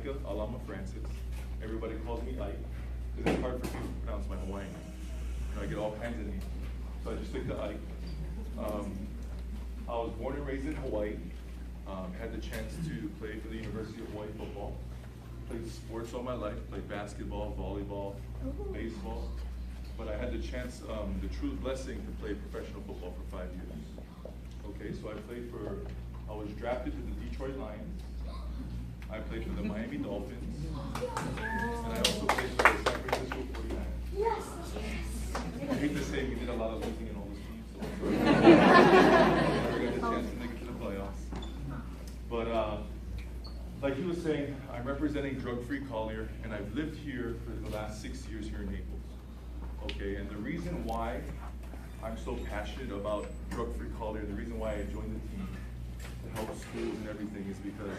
Ikaika, Alama-Francis. Everybody calls me Ike, because it's hard for people to pronounce my Hawaiian name. I get all kinds of names. So I just stick to Ike. I was born and raised in Hawaii. Had the chance to play for the University of Hawaii football. Played sports all my life, played basketball, volleyball, baseball. But I had the chance, the true blessing to play professional football for 5 years. Okay, so I was drafted to the Detroit Lions. I played for the Miami Dolphins. And I also played for the San Francisco 49ers. Yes. I hate to say we did a lot of losing in all those teams, so never got the chance to make it to the playoffs. But like he was saying, I'm representing Drug-Free Collier, and I've lived here for the last 6 years here in Naples. Okay, and the reason why I'm so passionate about Drug-Free Collier, the reason why I joined the team to help schools and everything is because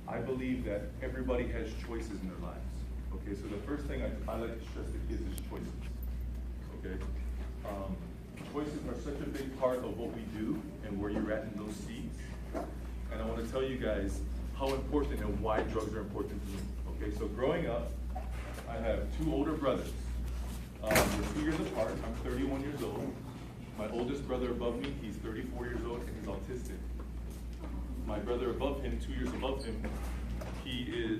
I believe that everybody has choices in their lives. Okay, so the first thing I like to stress to kids is choices. Okay, choices are such a big part of what we do and where you're at in those seats. And I want to tell you guys how important and why drugs are important to me. Okay, so growing up, I have 2 older brothers. We're 2 years apart. I'm 31 years old. My oldest brother above me, he's 34 years old and he's autistic. My brother above him, 2 years above him, he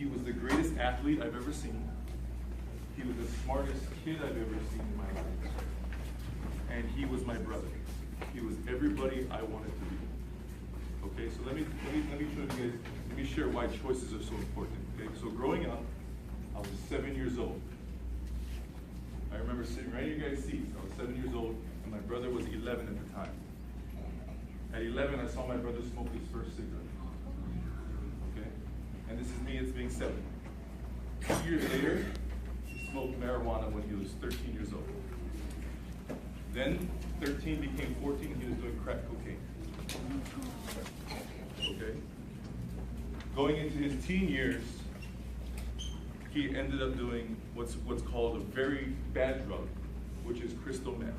was the greatest athlete I've ever seen. He was the smartest kid I've ever seen in my life. And he was my brother. He was everybody I wanted to be. Okay, so let me show you guys, let me share why choices are so important. Okay, so growing up, I was 7 years old. I remember sitting right in your guys' seats. I was 7 years old, and my brother was 11 at the time. At 11, I saw my brother smoke his first cigarette. Okay, and this is me, it's being 7. 2 years later, he smoked marijuana when he was 13 years old. Then 13 became 14, and he was doing crack cocaine. Okay? Going into his teen years, he ended up doing what's called a very bad drug, which is crystal meth.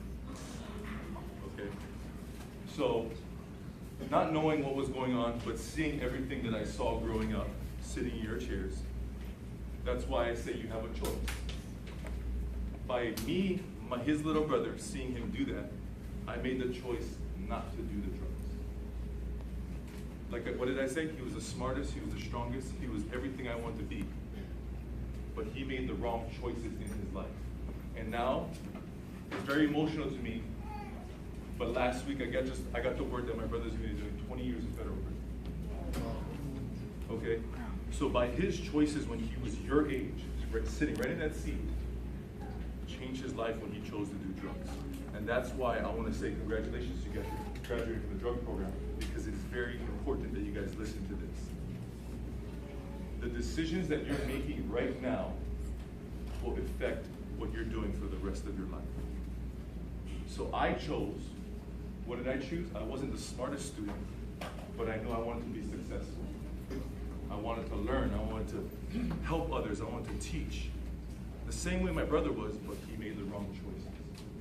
Okay? So, not knowing what was going on, but seeing everything that I saw growing up, sitting in your chairs, that's why I say you have a choice. By me, his little brother, seeing him do that, I made the choice not to do the drugs. Like, what did I say? He was the smartest, he was the strongest, he was everything I wanted to be. But he made the wrong choices in his life. And now, it's very emotional to me, but last week I got the word that my brother's going to be doing 20 years in federal prison. Okay? So by his choices when he was your age, sitting right in that seat, changed his life when he chose to do drugs. And that's why I want to say congratulations to you guys for graduating from the drug program, because it's very important that you guys listen to this. The decisions that you're making right now will affect what you're doing for the rest of your life. So I chose, what did I choose? I wasn't the smartest student, but I knew I wanted to be successful. I wanted to learn, I wanted to help others, I wanted to teach. The same way my brother was, but he made the wrong choices.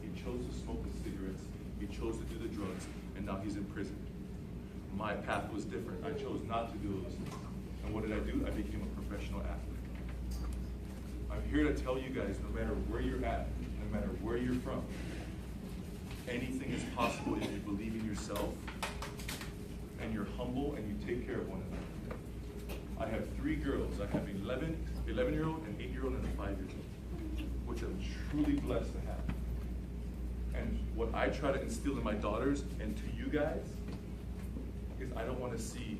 He chose to smoke the cigarettes, he chose to do the drugs, and now he's in prison. My path was different. I chose not to do those things. And what did I do? I became a professional athlete. I'm here to tell you guys, no matter where you're at, no matter where you're from, anything is possible if you believe in yourself, and you're humble, and you take care of one another. I have 3 girls. I have 11-year-old, an 8-year-old, and a 5-year-old, which I'm truly blessed to have. And what I try to instill in my daughters and to you guys is I don't want to see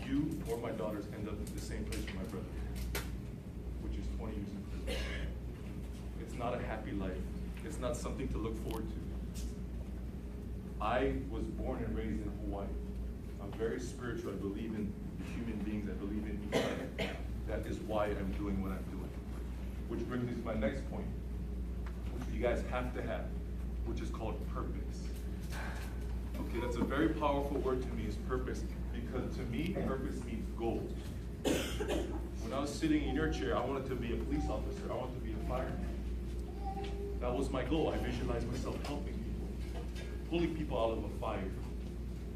you or my daughters end up in the same place with my brother, which is 20 years in prison. It's not a happy life. It's not something to look forward to. I was born and raised in Hawaii. I'm very spiritual. I believe in human beings. I believe in each other. That is why I'm doing what I'm doing. Which brings me to my next point, which you guys have to have, which is called purpose. Okay, that's a very powerful word to me, is purpose, because to me, purpose means goals. When I was sitting in your chair, I wanted to be a police officer. I wanted to be a fireman. That was my goal. I visualized myself helping people, pulling people out of a fire,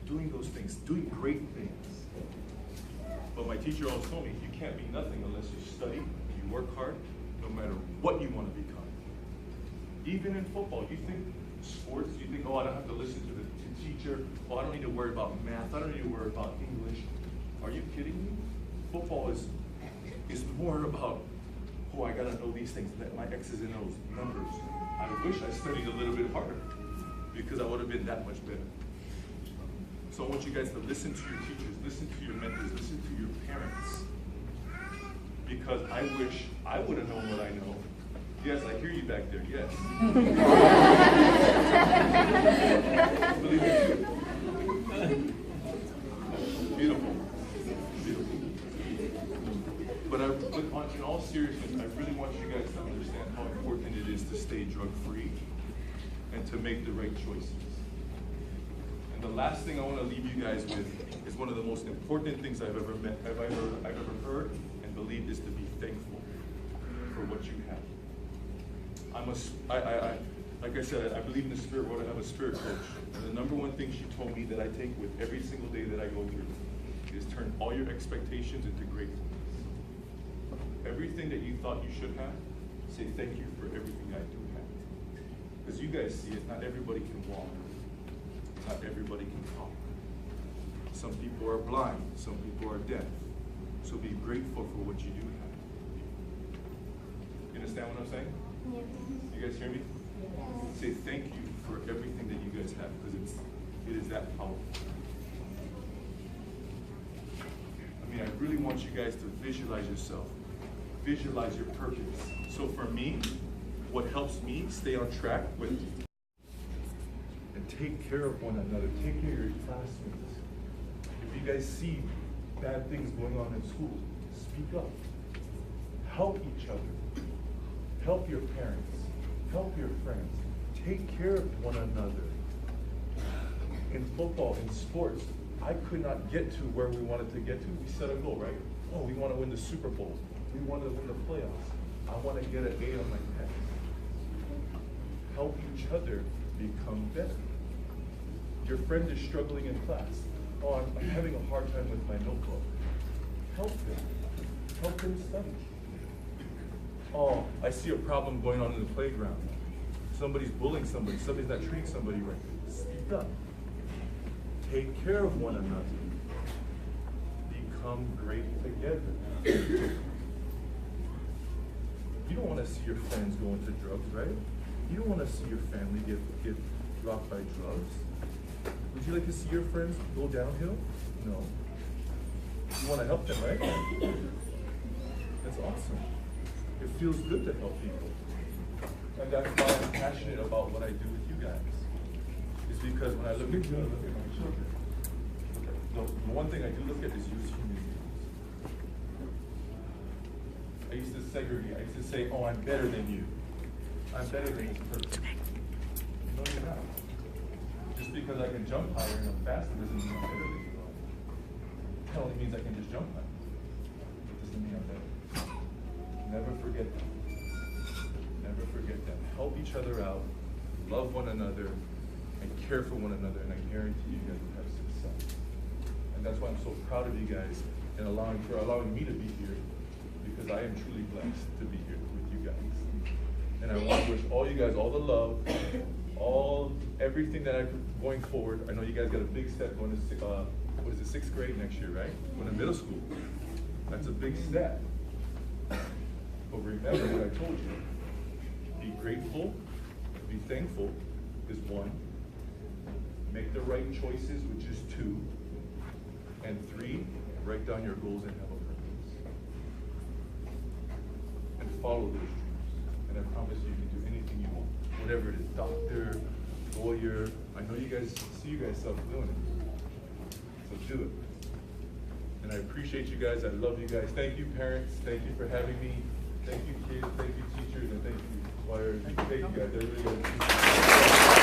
doing those things, doing great things. But my teacher always told me, you can't be nothing unless you study, you work hard, no matter what you want to become. Even in football, you think sports, you think, oh, I don't have to listen to the teacher, oh, I don't need to worry about math, I don't need to worry about English. Are you kidding me? Football is more about, oh, I gotta know these things, my X's and O's, numbers. I wish I studied a little bit harder because I would have been that much better. So I want you guys to listen to your teachers, listen to your mentors, listen to your parents. Because I wish I would have known what I know. Yes, I hear you back there, yes. Believe it. Beautiful. Beautiful. But in all seriousness, I really want you guys to understand how important it is to stay drug-free and to make the right choices. And the last thing I want to leave you guys with is one of the most important things I've ever heard and believed is to be thankful for what you have. Like I said, I believe in the spirit world. I have a spirit coach. And the number one thing she told me that I take with every single day that I go through is turn all your expectations into gratefulness. Everything that you thought you should have, say thank you for everything I do have. Because you guys see it, not everybody can walk. Not everybody can talk. Some people are blind, some people are deaf. So be grateful for what you do have. You understand what I'm saying? Yes. You guys hear me? Yes. Say thank you for everything that you guys have, because it is that powerful. I mean, I really want you guys to visualize yourself. Visualize your purpose. So for me, what helps me stay on track with and take care of one another, take care of your classmates. If you guys see bad things going on in school, speak up. Help each other. Help your parents. Help your friends. Take care of one another. In football, in sports, I could not get to where we wanted to get to. We set a goal, right? Oh, we want to win the Super Bowl. We want to win the playoffs. I want to get an A on my test. Help each other become better. Your friend is struggling in class. Oh, I'm having a hard time with my notebook. Help them. Help them study. Oh, I see a problem going on in the playground. Somebody's bullying somebody. Somebody's not treating somebody right. Speak up. Take care of one another. Become great together. You don't want to see your friends go into drugs, right? You don't want to see your family get rocked by drugs. Would you like to see your friends go downhill? No. You want to help them, right? That's awesome. It feels good to help people. And that's why I'm passionate about what I do with you guys. It's because when I look at you, I look at my children. The one thing I do look at is you as human beings. I used to segregate. I used to say, oh, I'm better than you. I'm better than this person. No, you're not. Just because I can jump higher and I'm faster doesn't mean I'm better than you are. It only means I can just jump higher. It doesn't mean I'm better. Never forget that. Never forget that. Help each other out, love one another, and care for one another, and I guarantee you guys will have success. And that's why I'm so proud of you guys and for allowing me to be here, because I am truly blessed to be here with you guys. And I want to wish all you guys all the love, everything that I could going forward. I know you guys got a big step going to sixth grade next year, right? Going to middle school. That's a big step. But remember what I told you. Be grateful, be thankful is 1. Make the right choices, which is 2. And 3, write down your goals and have a purpose. And follow those dreams. And I promise you can do anything you want. Whatever it is, doctor, lawyer. I know you guys see you guys self doing it. So do it. And I appreciate you guys. I love you guys. Thank you, parents. Thank you for having me. Thank you, kids. Thank you, teachers. And thank you, choir. Thank you guys. I really appreciate it.